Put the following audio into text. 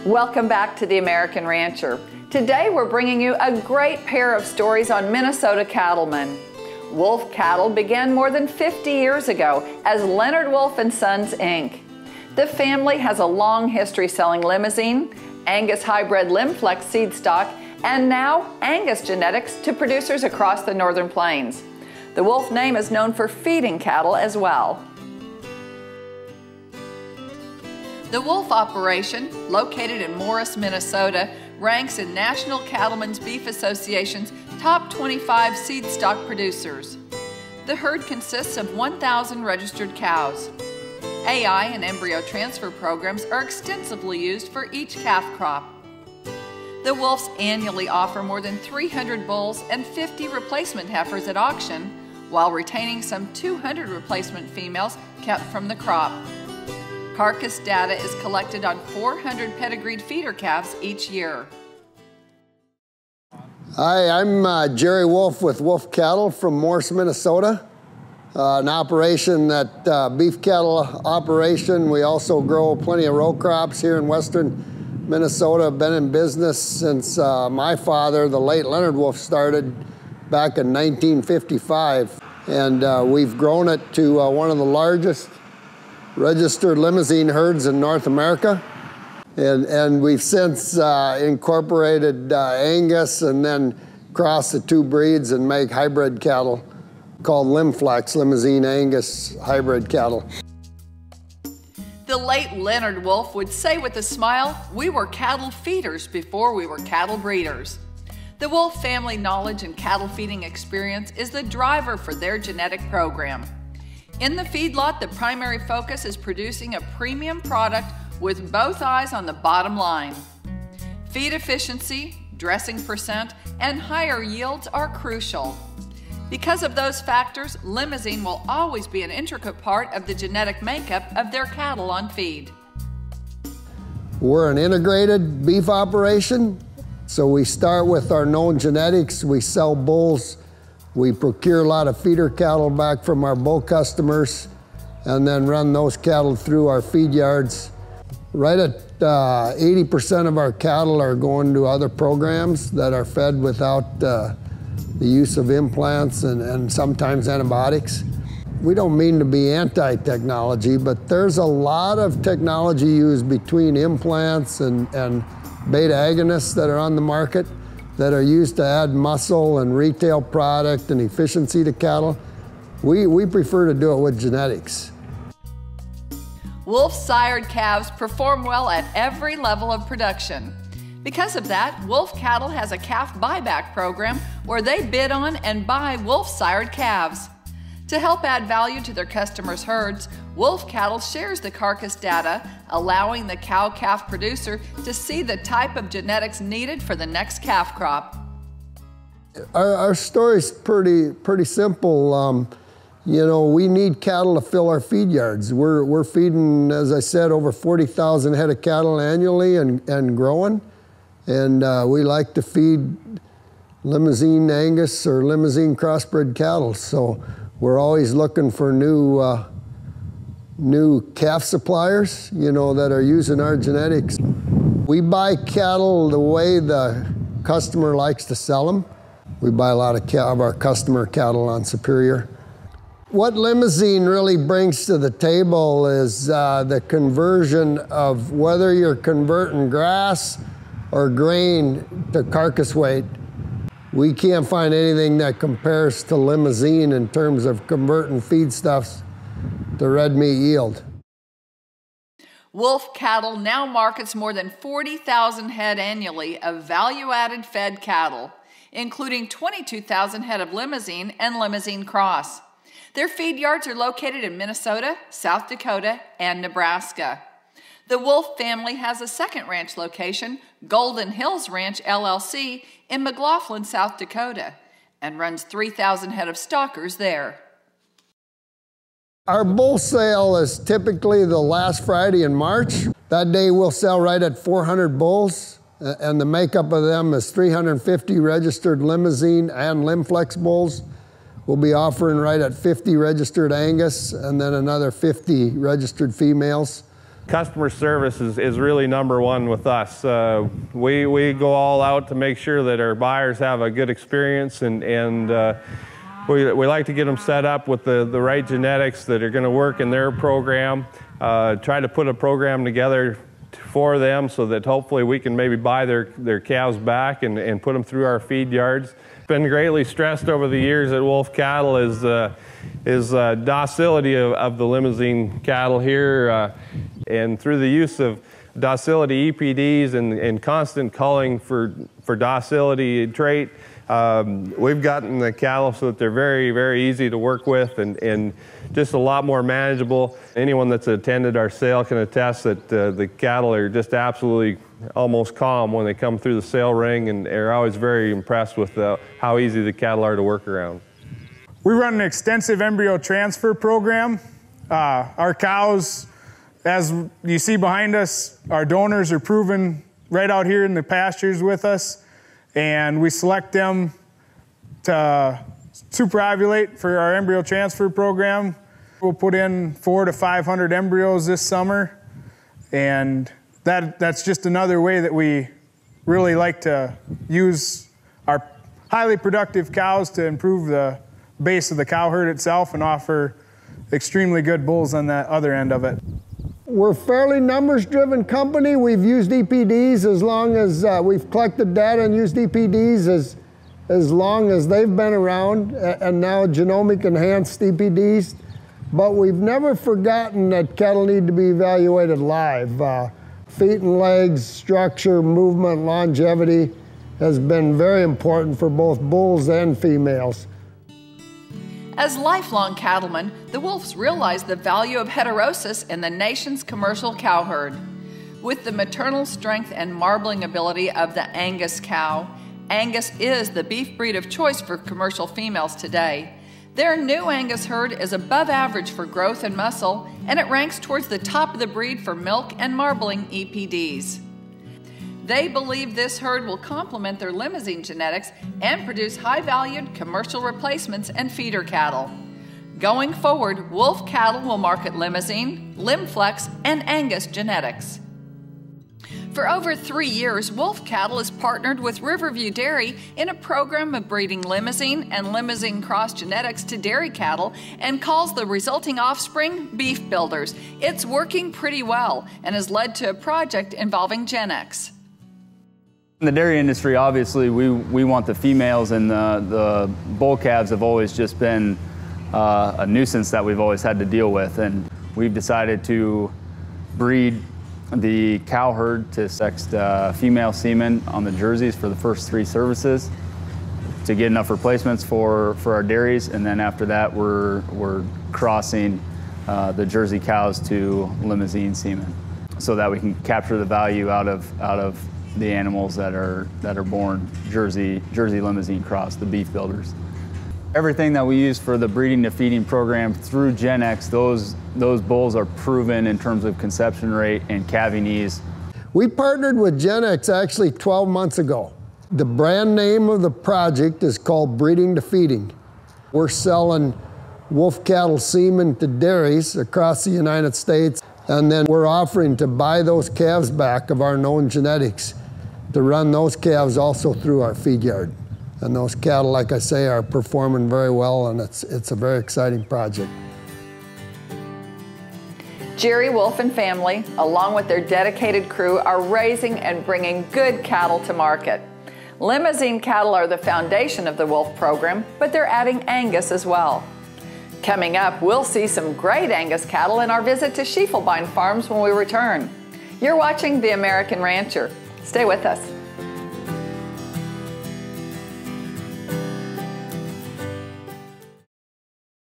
Welcome back to The American Rancher. Today we're bringing you a great pair of stories on Minnesota cattlemen. Wulf Cattle began more than 50 years ago as Leonard Wulf & Sons, Inc. The family has a long history selling Limousin, Angus hybrid Limflex seed stock, and now Angus genetics to producers across the northern plains. The Wulf name is known for feeding cattle as well. The Wulf operation, located in Morris, Minnesota, ranks in National Cattlemen's Beef Association's top 25 seed stock producers. The herd consists of 1,000 registered cows. AI and embryo transfer programs are extensively used for each calf crop. The Wulfs annually offer more than 300 bulls and 50 replacement heifers at auction, while retaining some 200 replacement females kept from the crop. Carcass data is collected on 400 pedigreed feeder calves each year. Hi, I'm Jerry Wulf with Wulf Cattle from Morris, Minnesota. An operation that beef cattle operation. We also grow plenty of row crops here in western Minnesota. Been in business since my father, the late Leonard Wulf, started back in 1955. And we've grown it to one of the largest registered Limousin herds in North America. And we've since incorporated Angus and then crossed the two breeds and make hybrid cattle called Limflex, Limousin Angus hybrid cattle. The late Leonard Wulf would say with a smile, "We were cattle feeders before we were cattle breeders." The Wulf family knowledge and cattle feeding experience is the driver for their genetic program. In the feedlot, the primary focus is producing a premium product with both eyes on the bottom line. Feed efficiency, dressing percent, and higher yields are crucial. Because of those factors, Limousin will always be an intricate part of the genetic makeup of their cattle on feed. We're an integrated beef operation, so we start with our known genetics. We sell bulls. We procure a lot of feeder cattle back from our bull customers and then run those cattle through our feed yards. Right at 80% of our cattle are going to other programs that are fed without the use of implants and sometimes antibiotics. We don't mean to be anti-technology, but there's a lot of technology used between implants and beta agonists that are on the market that are used to add muscle and retail product and efficiency to cattle. We prefer to do it with genetics. Wulf sired calves perform well at every level of production. Because of that, Wulf Cattle has a calf buyback program where they bid on and buy Wulf sired calves. To help add value to their customers' herds, Wulf Cattle shares the carcass data, allowing the cow-calf producer to see the type of genetics needed for the next calf crop. Our story's pretty simple. You know, we need cattle to fill our feed yards. We're feeding, as I said, over 40,000 head of cattle annually and growing. And we like to feed Limousin Angus or Limousin crossbred cattle. So we're always looking for new calf suppliers, you know, that are using our genetics. We buy cattle the way the customer likes to sell them. We buy a lot of our customer cattle on Superior. What Limousin really brings to the table is the conversion of whether you're converting grass or grain to carcass weight. We can't find anything that compares to Limousin in terms of converting feedstuffs to red meat yield. Wulf Cattle now markets more than 40,000 head annually of value-added fed cattle, including 22,000 head of Limousin and Limousin Cross. Their feed yards are located in Minnesota, South Dakota, and Nebraska. The Wulf family has a second ranch location, Golden Hills Ranch LLC, in McLaughlin, South Dakota, and runs 3,000 head of stockers there. Our bull sale is typically the last Friday in March. That day we'll sell right at 400 bulls, and the makeup of them is 350 registered Limousin and Limflex bulls. We'll be offering right at 50 registered Angus and then another 50 registered females. Customer service is really number one with us. We go all out to make sure that our buyers have a good experience, and we like to get them set up with the right genetics that are going to work in their program. Try to put a program together for them so that hopefully we can maybe buy their calves back and put them through our feed yards. Been greatly stressed over the years at Wulf Cattle is docility of the Limousin cattle here, and through the use of docility EPDs and constant culling for docility trait, we've gotten the cattle so that they're very, very easy to work with and just a lot more manageable. Anyone that's attended our sale can attest that the cattle are just absolutely almost calm when they come through the sale ring, and are always very impressed with how easy the cattle are to work around. We run an extensive embryo transfer program. Our cows, as you see behind us, our donors are proven right out here in the pastures with us, and we select them to superovulate for our embryo transfer program. We'll put in 400 to 500 embryos this summer, and that's just another way that we really like to use our highly productive cows to improve the base of the cow herd itself and offer extremely good bulls on that other end of it. We're a fairly numbers-driven company. We've used EPDs as long as we've collected data and used EPDs as long as they've been around, and now genomic enhanced EPDs. But we've never forgotten that cattle need to be evaluated live. Feet and legs, structure, movement, longevity has been very important for both bulls and females. As lifelong cattlemen, the Wulfs realized the value of heterosis in the nation's commercial cow herd. With the maternal strength and marbling ability of the Angus cow, Angus is the beef breed of choice for commercial females today. Their new Angus herd is above average for growth and muscle, and it ranks towards the top of the breed for milk and marbling EPDs. They believe this herd will complement their Limousin genetics and produce high-valued commercial replacements and feeder cattle. Going forward, Wulf Cattle will market Limousin, Limflex, and Angus genetics. For over 3 years, Wulf Cattle has partnered with Riverview Dairy in a program of breeding Limousin and Limousin cross genetics to dairy cattle and calls the resulting offspring beef builders. It's working pretty well and has led to a project involving Gen X. In the dairy industry, obviously, we want the females, and the bull calves have always just been a nuisance that we've always had to deal with. And we've decided to breed the cow herd to sex female semen on the jerseys for the first 3 services to get enough replacements for our dairies. And then after that, we're crossing the Jersey cows to Limousin semen so that we can capture the value out of the animals that are born Jersey Limousin cross, the beef builders. Everything that we use for the breeding to feeding program through Gen X, those bulls are proven in terms of conception rate and calving ease. We partnered with Gen X actually 12 months ago. The brand name of the project is called Breeding to Feeding. We're selling Wulf cattle semen to dairies across the United States, and then we're offering to buy those calves back of our known genetics to run those calves also through our feed yard. And those cattle, like I say, are performing very well, and it's a very exciting project. Jerry Wulf and family, along with their dedicated crew, are raising and bringing good cattle to market. Limousin cattle are the foundation of the Wulf program, but they're adding Angus as well. Coming up, we'll see some great Angus cattle in our visit to Schiefelbein Farms when we return. You're watching The American Rancher. Stay with us.